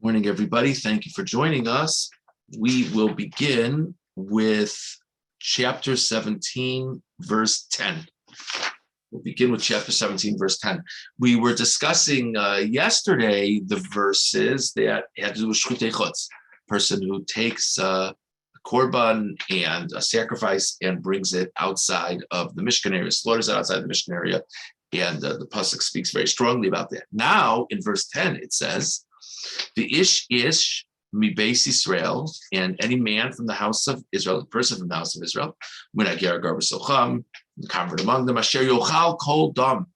Morning, everybody. Thank you for joining us. We will begin with chapter 17, verse 10. We'll begin with chapter 17, verse 10. We were discussing yesterday the verses that had to do with shchutei chutz, person who takes a korban and a sacrifice and brings it outside of the Mishkan area, slaughters it outside the Mishkan area, and the pasuk speaks very strongly about that. Now, in verse 10, it says, the ish mi beis Yisrael, and any man from the house of Israel, a person from the house of Israel, when ager gar b'socham, convert among them, asher yochal kol dam,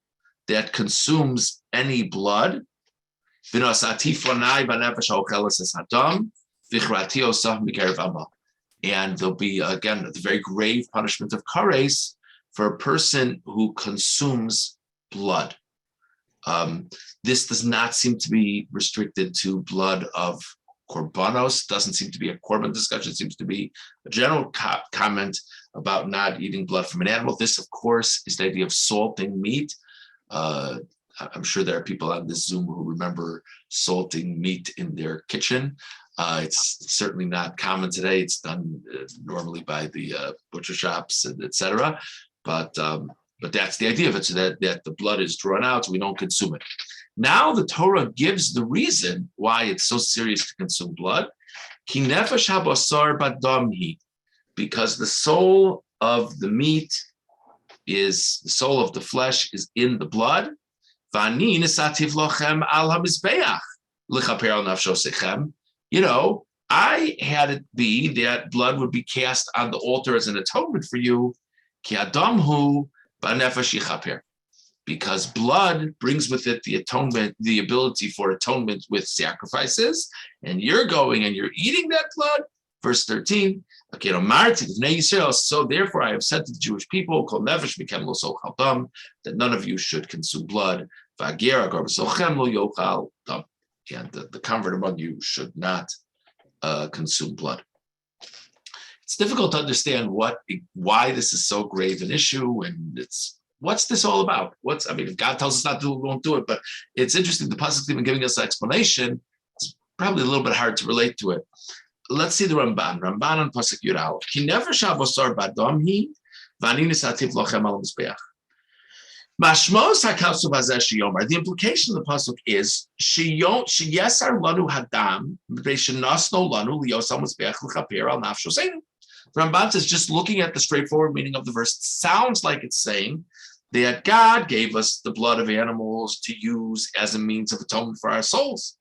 that consumes any blood, v'nosati fonai b'nefesh ha'ocheles es hadam, v'chrati osah mikerev amma. And there'll be, again, the very grave punishment of kares for a person who consumes blood. This does not seem to be restricted to blood of korbanos, doesn't seem to be a korban discussion, it seems to be a general comment about not eating blood from an animal. This, of course, is the idea of salting meat. I'm sure there are people on this Zoom who remember salting meat in their kitchen. It's certainly not common today. It's done normally by the butcher shops, etc. But that's the idea of it, so that the blood is drawn out, so we don't consume it. Now the Torah gives the reason why it's so serious to consume blood. Ki nefesh habasar badamhi, because the soul of the meat is, the soul of the flesh is in the blood. Vani nesativ lochem al hamizbeach lichaper al nafsho sechem. You know, I had it be that blood would be cast on the altar as an atonement for you. Ki adamhu b'nefesh yichaper. Because blood brings with it the atonement, the ability for atonement with sacrifices, and you're going and you're eating that blood. Verse 13, so therefore I have said to the Jewish people, that none of you should consume blood, and the convert among you should not consume blood. It's difficult to understand why this is so grave an issue, and what's this all about? If God tells us not to do it, we won't do it. But it's interesting. The pasuk even giving us an explanation. It's probably a little bit hard to relate to it. Let's see the Ramban. Ramban on pasuk Yural. He never shavosar badamhi v'ani nisativ lochem al mizbeach. Mashmos hakasu bazesh yomer. The implication of the pasuk is sheyesar lanu hadam v'shenasno lanu liyosam mizbeach l'chaper al nafsho seinu. The Ramban says, just looking at the straightforward meaning of the verse, it sounds like it's saying that God gave us the blood of animals to use as a means of atonement for our souls.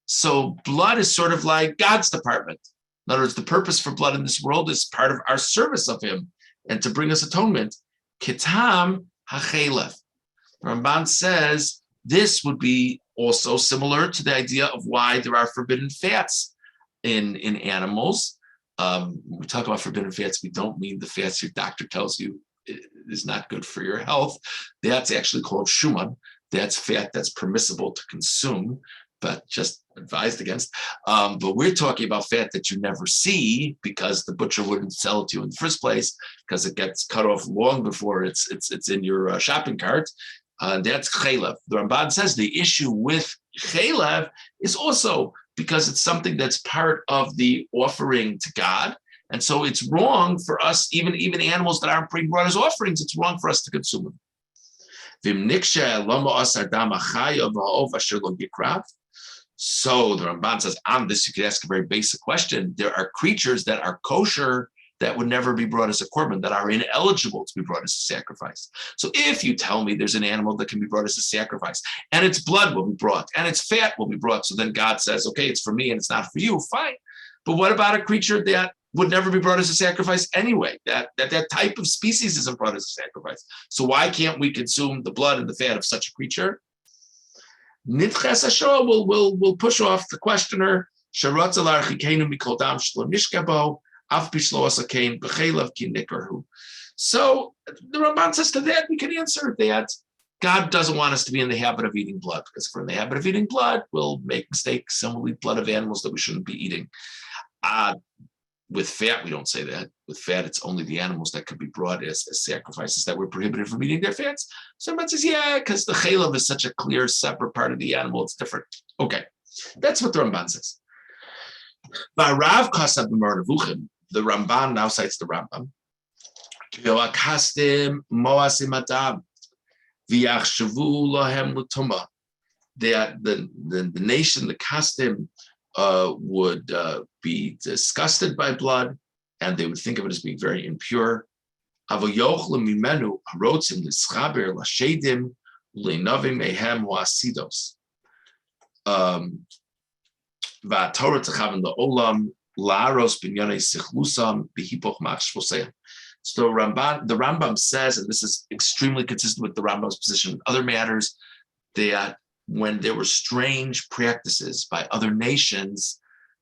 So blood is sort of like God's department. In other words, the purpose for blood in this world is part of our service of Him and to bring us atonement. Kitam hachelef. Ramban says this would be also similar to the idea of why there are forbidden fats in animals. When we talk about forbidden fats, we don't mean the fats your doctor tells you is not good for your health. That's actually called shuman. That's fat that's permissible to consume, but just advised against. But we're talking about fat that you never see because the butcher wouldn't sell it to you in the first place, because it gets cut off long before it's in your shopping cart. That's chaylev. The Ramban says the issue with chaylev is also because it's something that's part of the offering to God. And so it's wrong for us, even animals that aren't being brought as offerings, it's wrong for us to consume them. So the Ramban says, on this, you could ask a very basic question. There are creatures that are kosher that would never be brought as a korban, that are ineligible to be brought as a sacrifice. So if you tell me there's an animal that can be brought as a sacrifice, and its blood will be brought, and its fat will be brought, so then God says, okay, it's for me and it's not for you, fine. But what about a creature that would never be brought as a sacrifice anyway? That type of species isn't brought as a sacrifice. So why can't we consume the blood and the fat of such a creature? Nitches Hashor will push off the questioner. So the Ramban says to that, we can answer that God doesn't want us to be in the habit of eating blood, because if we're in the habit of eating blood, we'll make mistakes and we'll eat blood of animals that we shouldn't be eating. With fat, we don't say that. With fat, it's only the animals that could be brought as sacrifices that were prohibited from eating their fats. Somebody says, yeah, because the chaylev is such a clear, separate part of the animal, it's different. Okay, that's what the Ramban says. Barav Kasab Nevuchim, the Ramban now cites the Rambam. That the nation, the Kasdim, would be disgusted by blood, and they would think of it as being very impure. So the Rambam says, and this is extremely consistent with the Rambam's position in other matters, that when there were strange practices by other nations,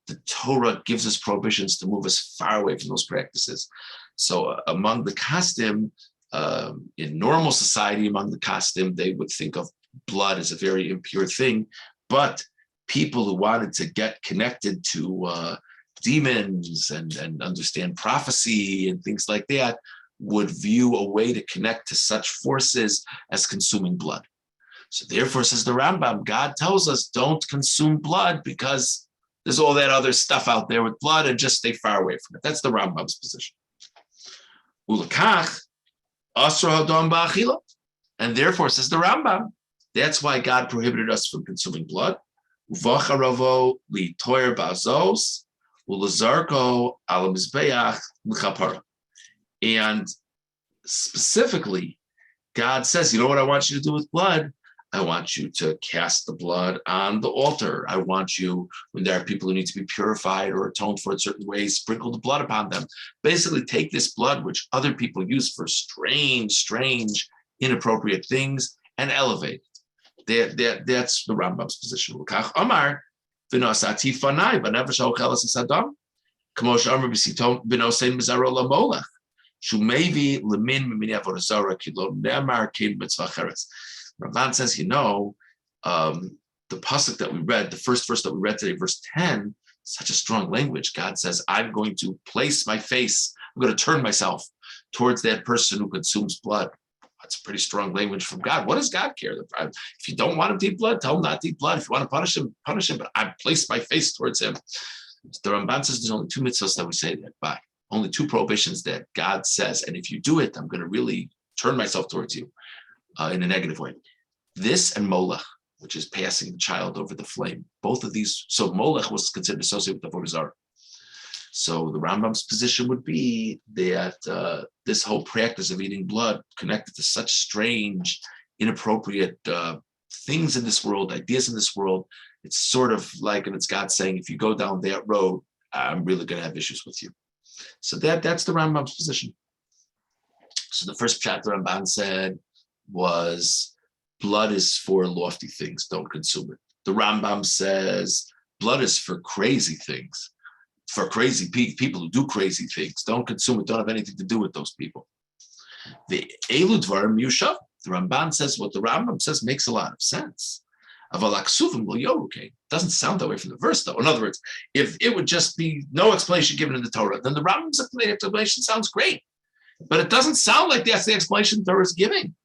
the Torah gives us prohibitions to move us far away from those practices. So among the Kasdim, in normal society, among the Kasdim, they would think of blood as a very impure thing, but people who wanted to get connected to demons and understand prophecy and things like that would view a way to connect to such forces as consuming blood. So therefore, says the Rambam, God tells us don't consume blood because there's all that other stuff out there with blood, and just stay far away from it. That's the Rambam's position. Ulakach, asra hadam ba'achila. And therefore, says the Rambam, that's why God prohibited us from consuming blood. Uvacharavo li toyer ba'zos. And specifically, God says, you know what I want you to do with blood? I want you to cast the blood on the altar. I want you, when there are people who need to be purified or atoned for in certain ways, sprinkle the blood upon them. Basically, take this blood, which other people use for strange, inappropriate things, and elevate it. That's the Rambam's position. Amar, v'nosati fanai, v'never sha'ochelas esadam, k'mo she'amar b'sitom v'nosein mizaro lamolech, shumevi lemin mimini avodah zara ki lo ne'amar kein mitzvah cheres. Ramban says, the pasuk that we read, the first verse that we read today, verse 10, such a strong language. God says, I'm going to place my face, I'm going to turn myself towards that person who consumes blood. That's pretty strong language from God. What does God care? If you don't want him to eat blood, tell him not to eat blood. If you want to punish him, but I place my face towards him. The Ramban says there's only two mitzvahs that we say that by. Only two prohibitions that God says, and if you do it, I'm going to really turn myself towards you in a negative way. This and molech, which is passing the child over the flame. Both of these, so molech was considered associated with the avodah zarah. So the Rambam's position would be that this whole practice of eating blood connected to such strange, inappropriate things in this world, ideas in this world, it's sort of like, and it's God saying, if you go down that road, I'm really going to have issues with you. So that's the Rambam's position. So the first chapter Ramban said was, blood is for lofty things, don't consume it. The Rambam says, blood is for crazy things. For crazy people who do crazy things, don't consume it, don't have anything to do with those people. The Elu Dvarim Yushav, the Ramban says, what the Rambam says makes a lot of sense. Doesn't sound that way from the verse, though. In other words, if it would just be no explanation given in the Torah, then the Rambam's explanation sounds great. But it doesn't sound like that's the explanation the Torah is giving.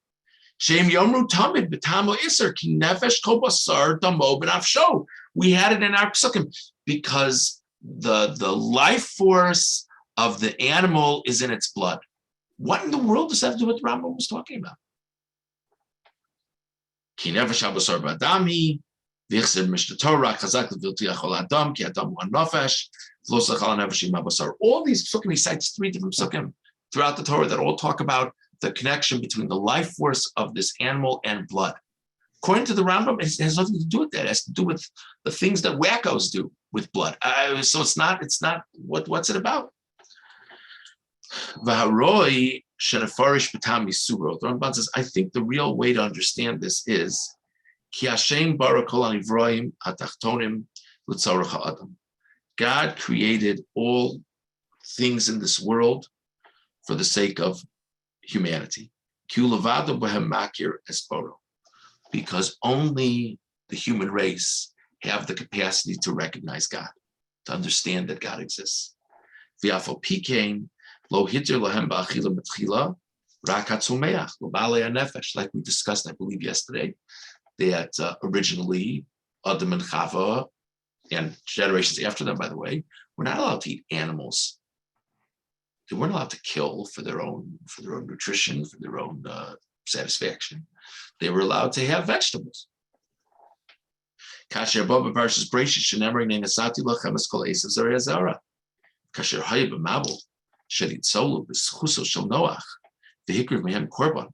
Shem Yomru Tamid B'Tamo Iser Ki Nefesh Kol Basar Damo B'Nafsho. We had it in our psukim because the life force of the animal is in its blood. What in the world does that have to do with what the Rambam was talking about? Ki Nefesh Basar B'Adami V'Ichser Mishnah Torah Chazak L'Vilti Achol Adam Ki Adam Hu Nefesh V'Lo Sachal Nefeshim Basar. All these psukim, he cites 3 different psukim throughout the Torah that all talk about the connection between the life force of this animal and blood. According to the Rambam, it has nothing to do with that. It has to do with the things that wackos do with blood. So it's not what's it about? The Rambam says, I think the real way to understand this is God created all things in this world for the sake of humanity. Because only the human race have the capacity to recognize God, to understand that God exists. Like we discussed, I believe, yesterday, that originally Adam and Chava, and generations after them, by the way, were not allowed to eat animals. They weren't allowed to kill for their own nutrition, for their own satisfaction. They were allowed to have vegetables. Kasher Boba Parshas Breshis Shenemar Nenasati Lachem Eskol Esav Zarei Azara. Kasher Hayib Mabel Shedid Solu B'Schuso Shel Noach V'Hikriv Mehem Korban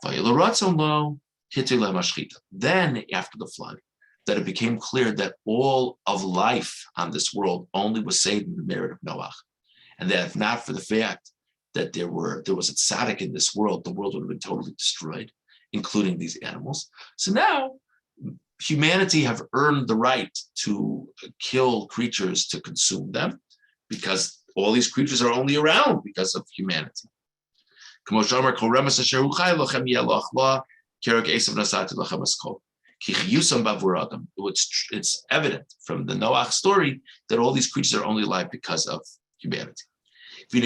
V'Yelo Ratzon Lo Hitu Lemashchita. Then, after the flood, that it became clear that all of life on this world only was saved in the merit of Noach, and that if not for the fact that there was a tzaddik in this world, the world would have been totally destroyed, including these animals. So now humanity have earned the right to kill creatures to consume them, because all these creatures are only around because of humanity. It's evident from the Noach story that all these creatures are only alive because of humanity. So now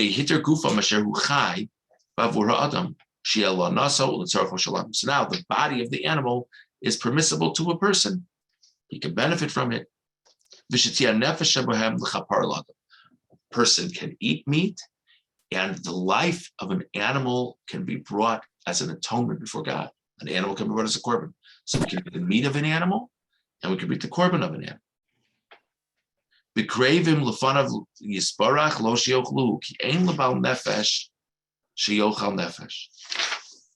the body of the animal is permissible to a person. He can benefit from it. A person can eat meat, and the life of an animal can be brought as an atonement before God. An animal can be brought as a korban. So we can eat the meat of an animal, and we can eat the korban of an animal. B'kreivim lefanav yisbarach lo sheyochlu ki ein lebal nefesh sheyochal nefesh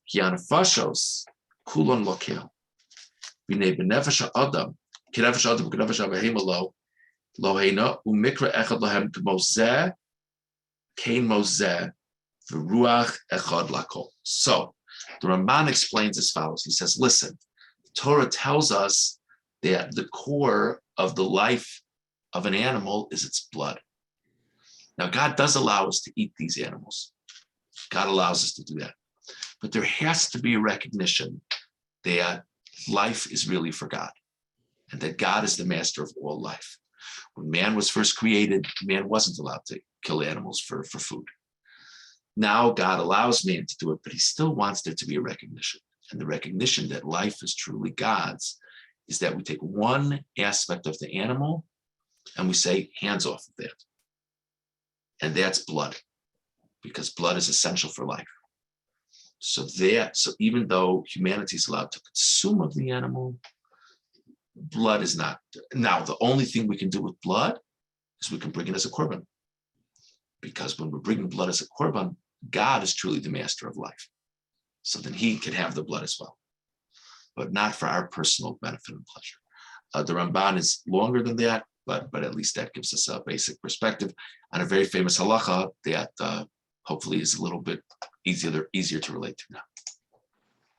ki anafashos kulon lokel b'nei b'nefesh ha'adam ki nefesh ha'adam ki nefesh ha'behema lo heina u'mikra echad lahem k'mozeh kein mozeh v'ruach echad lakol. So the Ramban explains as follows. He says, listen, the Torah tells us that the core of the life of an animal is its blood. Now, God does allow us to eat these animals. God allows us to do that. But there has to be a recognition that life is really for God, and that God is the master of all life. When man was first created, man wasn't allowed to kill animals for food. Now God allows man to do it, but he still wants there to be a recognition. And the recognition that life is truly God's is that we take one aspect of the animal and we say, hands off of that. And that's blood, because blood is essential for life. So even though humanity is allowed to consume of the animal, blood is not. Now, the only thing we can do with blood is we can bring it as a korban. Because when we're bringing blood as a korban, God is truly the master of life. So then he can have the blood as well, but not for our personal benefit and pleasure. The Ramban is longer than that, but at least that gives us a basic perspective on a very famous halacha that hopefully is a little bit easier to relate to now.